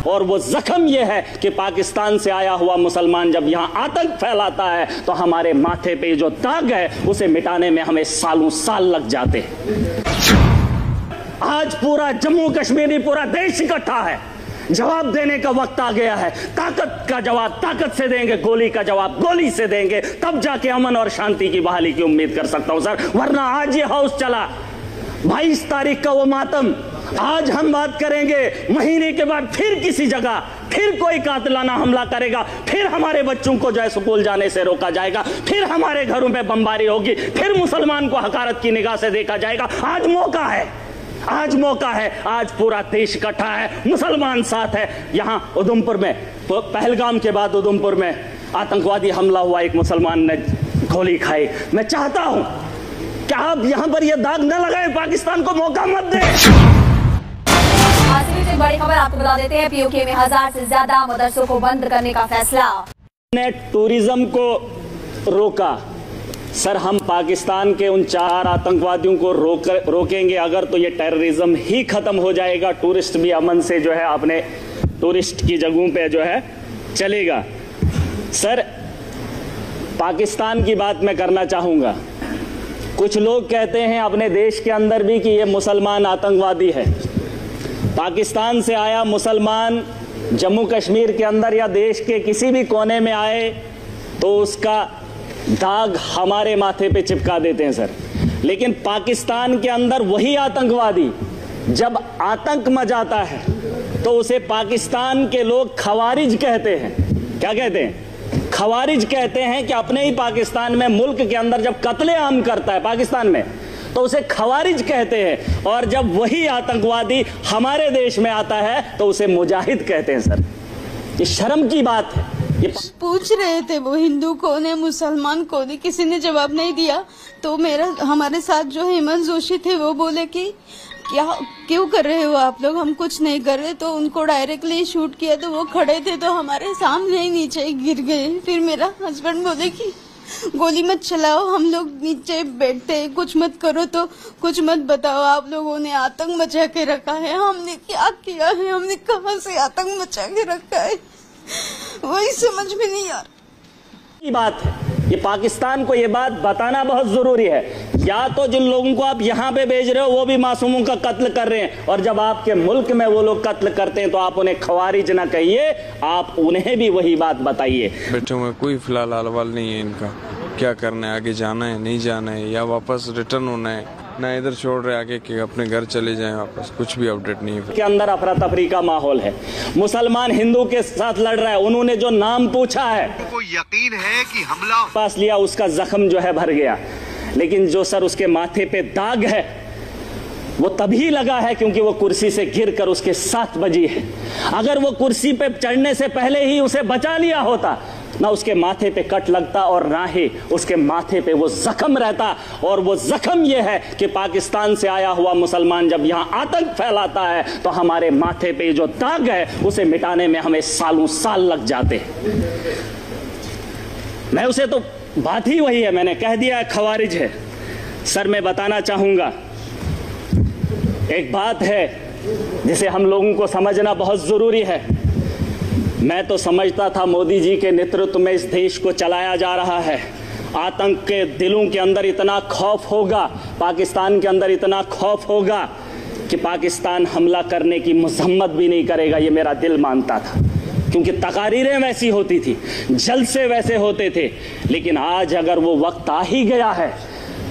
और वो जख्म ये है कि पाकिस्तान से आया हुआ मुसलमान जब यहाँ आतंक फैलाता है तो हमारे माथे पे जो दाग है उसे मिटाने में हमें सालों साल लग जाते हैं। आज पूरा जम्मू कश्मीर नहीं, पूरा देश इकट्ठा है। जवाब देने का वक्त आ गया है। ताकत का जवाब ताकत से देंगे, गोली का जवाब गोली से देंगे, तब जाके अमन और शांति की बहाली की उम्मीद कर सकता हूं सर। वरना आज ये हाउस चला 22 तारीख का वो मातम, आज हम बात करेंगे, महीने के बाद फिर किसी जगह फिर कोई कातिलाना हमला करेगा, फिर हमारे बच्चों को जो है स्कूल जाने से रोका जाएगा, फिर हमारे घरों पे बमबारी होगी, फिर मुसलमान को हकारत की निगाह से देखा जाएगा। आज मौका है, आज मौका है, आज पूरा देश इकट्ठा है, मुसलमान साथ है। यहां उधमपुर में पहलगाम के बाद उधमपुर में आतंकवादी हमला हुआ, एक मुसलमान ने गोली खाई। मैं चाहता हूं कि आप यहां पर यह दाग न लगाए, पाकिस्तान को मौका मत दें। एक बड़ी खबर आपको बता देते हैं, पीओके में 1000 से ज्यादा मदरसों को बंद करने का फैसला। ने टूरिज्म को रोका। सर, हम पाकिस्तान के उन 4 आतंकवादियों को रोकेंगे अगर तो ये टेररिज्म ही खत्म हो जाएगा, टूरिस्ट भी अमन से जो है अपने टूरिस्ट की जगहों पे जो है चलेगा। सर, पाकिस्तान की बात मैं करना चाहूंगा। कुछ लोग कहते हैं अपने देश के अंदर भी कि ये मुसलमान आतंकवादी है। पाकिस्तान से आया मुसलमान जम्मू कश्मीर के अंदर या देश के किसी भी कोने में आए तो उसका दाग हमारे माथे पे चिपका देते हैं सर। लेकिन पाकिस्तान के अंदर वही आतंकवादी जब आतंक मचाता है तो उसे पाकिस्तान के लोग खवारिज कहते हैं। क्या कहते हैं? खवारिज कहते हैं कि अपने ही पाकिस्तान में, मुल्क के अंदर जब कत्लेआम करता है पाकिस्तान में तो उसे खवारिज कहते हैं, और जब वही आतंकवादी हमारे देश में आता है तो उसे मुजाहिद कहते हैं सर। ये शर्म की बात है। पूछ रहे थे वो हिंदू कौन है, मुसलमान कौन है, किसी ने जवाब नहीं दिया। तो हमारे साथ जो हेमंत जोशी थे वो बोले कि क्या क्यों कर रहे हो आप लोग, हम कुछ नहीं कर रहे। तो उनको डायरेक्टली शूट किया तो वो खड़े थे तो हमारे सामने ही नीचे गिर गए। फिर मेरा हस्बैंड बोले कि गोली मत चलाओ, हम लोग नीचे बैठते हैं, कुछ मत करो तो कुछ मत बताओ, आप लोगों ने आतंक मचा के रखा है। हमने क्या किया है, हमने कहां से आतंक मचा के रखा है, वही समझ में नहीं आ रहा। बात है ये, पाकिस्तान को ये बात बताना बहुत जरूरी है। या तो जिन लोगों को आप यहाँ पे भेज रहे हो वो भी मासूमों का कत्ल कर रहे हैं, और जब आपके मुल्क में वो लोग कत्ल करते हैं तो आप उन्हें खवारिज ना कहिए, आप उन्हें भी वही बात बताइए। बेटों में कोई फिलहाल अलवाल नहीं है इनका, क्या करना है, आगे जाना है नहीं जाना है, या वापस रिटर्न होना है, ना इधर छोड़ रहे आगे कि अपने घर चले जाएं वापस, कुछ भी अपडेट नहीं है। के अंदर अफरा तफरी का माहौल है, मुसलमान हिंदू के साथ लड़ रहा है। उन्होंने जो नाम पूछा है, को यकीन है कि हमला पास लिया, उसका जख्म जो है भर गया। लेकिन जो सर उसके माथे पे दाग है वो तभी लगा है क्योंकि वो कुर्सी से गिरकर उसके 7 बजी है। अगर वो कुर्सी पे चढ़ने से पहले ही उसे बचा लिया होता, ना उसके माथे पे कट लगता और ना ही उसके माथे पे वो जख्म रहता। और वो जख्म ये है कि पाकिस्तान से आया हुआ मुसलमान जब यहाँ आतंक फैलाता है तो हमारे माथे पे जो दाग है उसे मिटाने में हमें सालों साल लग जाते हैं। मैं उसे तो बात ही वही है, मैंने कह दिया है खवारिज है। सर, मैं बताना चाहूंगा, एक बात है जिसे हम लोगों को समझना बहुत जरूरी है। मैं तो समझता था मोदी जी के नेतृत्व में इस देश को चलाया जा रहा है। आतंक के दिलों के अंदर इतना खौफ होगा, पाकिस्तान के अंदर इतना खौफ होगा कि पाकिस्तान हमला करने की मजम्मत भी नहीं करेगा, ये मेरा दिल मानता था। क्योंकि तकारीरें वैसी होती थी, जलसे वैसे होते थे। लेकिन आज अगर वो वक्त आ ही गया है,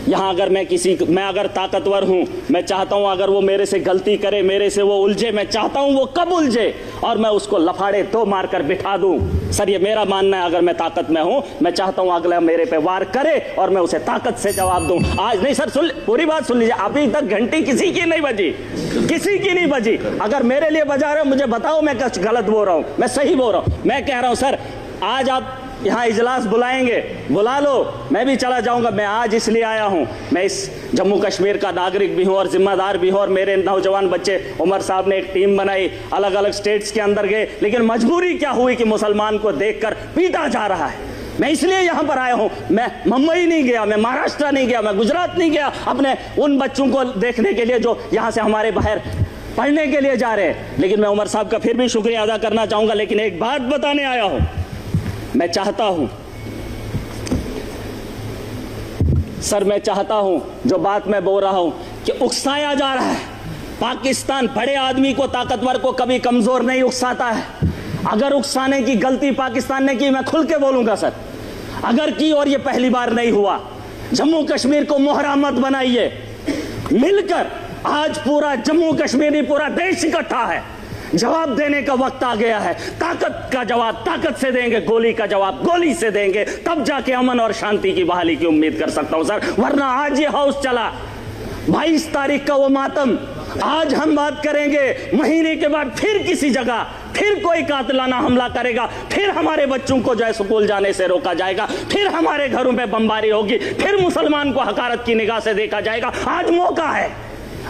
यहाँ अगर मैं अगर ताकतवर हूँ, मैं चाहता हूँ अगर वो मेरे से गलती करे, मेरे से वो उलझे, मैं चाहता हूँ वो कब उलझे और मैं उसको लफाड़े 2 मारकर बिठा दूँ। सर, ये मेरा मानना है। अगर मैं ताकत में हूँ, मैं चाहता हूँ अगला मेरे पे वार करे और मैं उसे ताकत से जवाब दूँ। आज नहीं सर, पूरी बात सुन लीजिए। अभी तक घंटी किसी की नहीं बजी, किसी की नहीं बजी। अगर मेरे लिए बजा रहे हो मुझे बताओ मैं कुछ गलत बोल रहा हूँ, मैं सही बोल रहा हूँ। मैं कह रहा हूँ सर, आज आप यहाँ इजलास बुलाएंगे, बुला लो, मैं भी चला जाऊंगा। मैं आज इसलिए आया हूँ, मैं इस जम्मू कश्मीर का नागरिक भी हूँ और जिम्मेदार भी हूँ। और मेरे नौजवान बच्चे, उमर साहब ने एक टीम बनाई, अलग अलग स्टेट्स के अंदर गए। लेकिन मजबूरी क्या हुई कि मुसलमान को देखकर पीटा जा रहा है। मैं इसलिए यहाँ पर आया हूँ। मैं मुंबई नहीं गया, मैं महाराष्ट्र नहीं गया, मैं गुजरात नहीं गया अपने उन बच्चों को देखने के लिए जो यहाँ से हमारे बाहर पढ़ने के लिए जा रहे हैं। लेकिन मैं उमर साहब का फिर भी शुक्रिया अदा करना चाहूंगा, लेकिन एक बात बताने आया हूं। मैं चाहता हूं सर, मैं चाहता हूं जो बात मैं बोल रहा हूं कि उकसाया जा रहा है। पाकिस्तान बड़े आदमी को, ताकतवर को कभी कमजोर नहीं उकसाता है। अगर उकसाने की गलती पाकिस्तान ने की, मैं खुल के बोलूंगा सर, अगर की, और ये पहली बार नहीं हुआ, जम्मू कश्मीर को मोहरा मत बनाइए। मिलकर आज पूरा जम्मू कश्मीर, पूरा देश इकट्ठा है। जवाब देने का वक्त आ गया है। ताकत का जवाब ताकत से देंगे, गोली का जवाब गोली से देंगे, तब जाके अमन और शांति की बहाली की उम्मीद कर सकता हूं सर। वरना आज ये हाउस चला, 22 तारीख का वो मातम, आज हम बात करेंगे, महीने के बाद फिर किसी जगह फिर कोई कातिलाना हमला करेगा, फिर हमारे बच्चों को जो है स्कूल जाने से रोका जाएगा, फिर हमारे घरों में बमबारी होगी, फिर मुसलमान को हकारत की निगाह से देखा जाएगा। आज मौका है,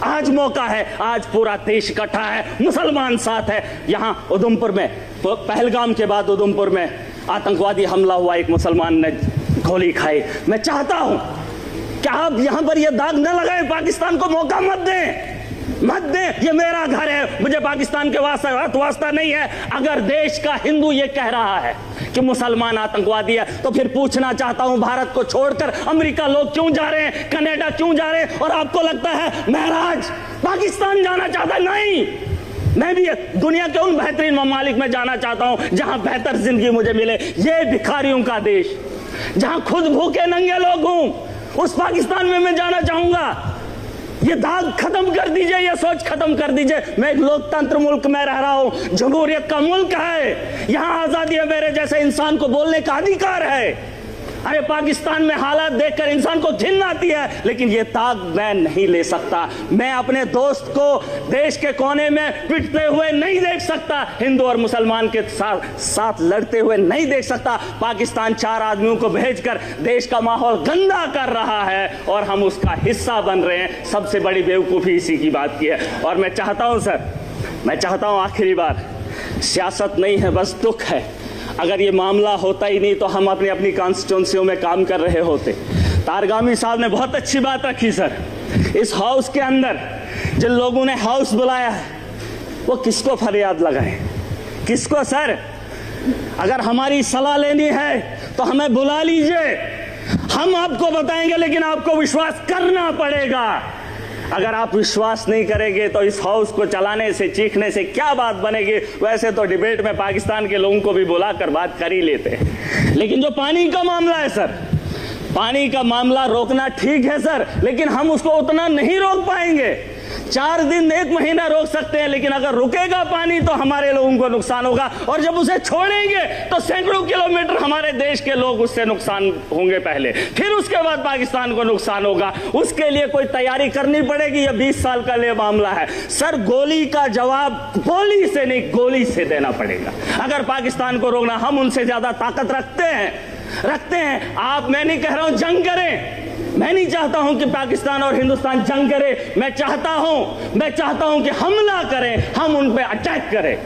आज मौका है, आज पूरा देश इकट्ठा है, मुसलमान साथ है। यहां उधमपुर में, पहलगाम के बाद उधमपुर में आतंकवादी हमला हुआ, एक मुसलमान ने गोली खाई। मैं चाहता हूं कि आप यहां पर यह दाग न लगाएं, पाकिस्तान को मौका मत दें, मत दें। ये मेरा घर है, मुझे पाकिस्तान के वास्ता नहीं है। अगर देश का हिंदू ये कह रहा है कि मुसलमान आतंकवादी है, तो फिर पूछना चाहता हूं, भारत को छोड़कर अमेरिका लोग क्यों जा रहे हैं, कनाडा क्यों जा रहे हैं? और आपको लगता है महराज पाकिस्तान जाना चाहता है? नहीं, मैं भी दुनिया के उन बेहतरीन ममालिक में जाना चाहता हूं जहां बेहतर जिंदगी मुझे मिले। ये भिखारियों का देश, जहां खुद भूखे नंगे लोग हूं, उस पाकिस्तान में मैं जाना चाहूंगा। ये दाग खत्म कर दीजिए, ये सोच खत्म कर दीजिए। मैं एक लोकतंत्र मुल्क में रह रहा हूं, जमहूरियत का मुल्क है, यहां आजादी है, मेरे जैसे इंसान को बोलने का अधिकार है। अरे पाकिस्तान में हालात देखकर इंसान को घिन आती है, लेकिन ये दाग मैं नहीं ले सकता। मैं अपने दोस्त को देश के कोने में पिटते हुए नहीं देख सकता, हिंदू और मुसलमान के साथ लड़ते हुए नहीं देख सकता। पाकिस्तान 4 आदमियों को भेजकर देश का माहौल गंदा कर रहा है और हम उसका हिस्सा बन रहे हैं। सबसे बड़ी बेवकूफ़ी इसी की बात की है। और मैं चाहता हूं सर, मैं चाहता हूं आखिरी बार, सियासत नहीं है, बस दुख है। अगर ये मामला होता ही नहीं तो हम अपनी अपनी कॉन्स्टिट्यूंसियों में काम कर रहे होते। तारगामी साहब ने बहुत अच्छी बात रखी सर। इस हाउस के अंदर जिन लोगों ने हाउस बुलाया है, वो किसको फरियाद लगाए, किसको? सर, अगर हमारी सलाह लेनी है तो हमें बुला लीजिए, हम आपको बताएंगे, लेकिन आपको विश्वास करना पड़ेगा। अगर आप विश्वास नहीं करेंगे तो इस हाउस को चलाने से, चीखने से क्या बात बनेगी? वैसे तो डिबेट में पाकिस्तान के लोगों को भी बुलाकर बात कर ही लेते हैं। लेकिन जो पानी का मामला है सर, पानी का मामला रोकना ठीक है सर, लेकिन हम उसको उतना नहीं रोक पाएंगे। 4 दिन 1 महीना रोक सकते हैं, लेकिन अगर रुकेगा पानी तो हमारे लोगों को नुकसान होगा, और जब उसे छोड़ेंगे तो सैकड़ों किलोमीटर हमारे देश के लोग उससे नुकसान होंगे पहले, फिर उसके बाद पाकिस्तान को नुकसान होगा। उसके लिए कोई तैयारी करनी पड़ेगी। यह 20 साल का लिए मामला है सर। गोली का जवाब गोली से नहीं, गोली से देना पड़ेगा। अगर पाकिस्तान को रोकना, हम उनसे ज्यादा ताकत रखते हैं। आप, मैं नहीं कह रहा हूं जंग करें, मैं नहीं चाहता हूं कि पाकिस्तान और हिंदुस्तान जंग करे। मैं चाहता हूं कि हमला करें, हम उन पे अटैक करें,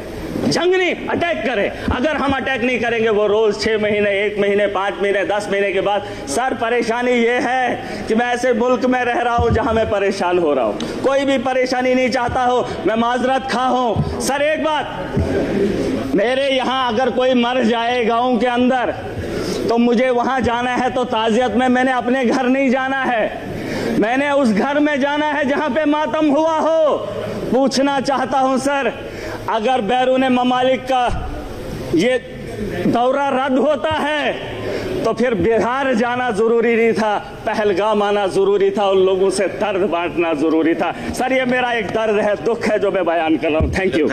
जंग नहीं, अटैक करें। अगर हम अटैक नहीं करेंगे, वो रोज 6 महीने, 1 महीने, 5 महीने, 10 महीने के बाद। सर, परेशानी ये है कि मैं ऐसे मुल्क में रह रहा हूं जहां मैं परेशान हो रहा हूं। कोई भी परेशानी नहीं चाहता हो, मैं माजरत खा हूं। सर, एक बात, मेरे यहां अगर कोई मर जाए गांव के अंदर तो मुझे वहां जाना है तो ताजियत में मैंने अपने घर नहीं जाना है, मैंने उस घर में जाना है जहां पे मातम हुआ हो। पूछना चाहता हूं सर, अगर बैरून ममालिक का ये दौरा रद्द होता है तो फिर बिहार जाना जरूरी नहीं था, पहलगाम आना जरूरी था, उन लोगों से दर्द बांटना जरूरी था। सर, ये मेरा एक दर्द है, दुख है जो मैं बयान कर रहा हूं। Thank you.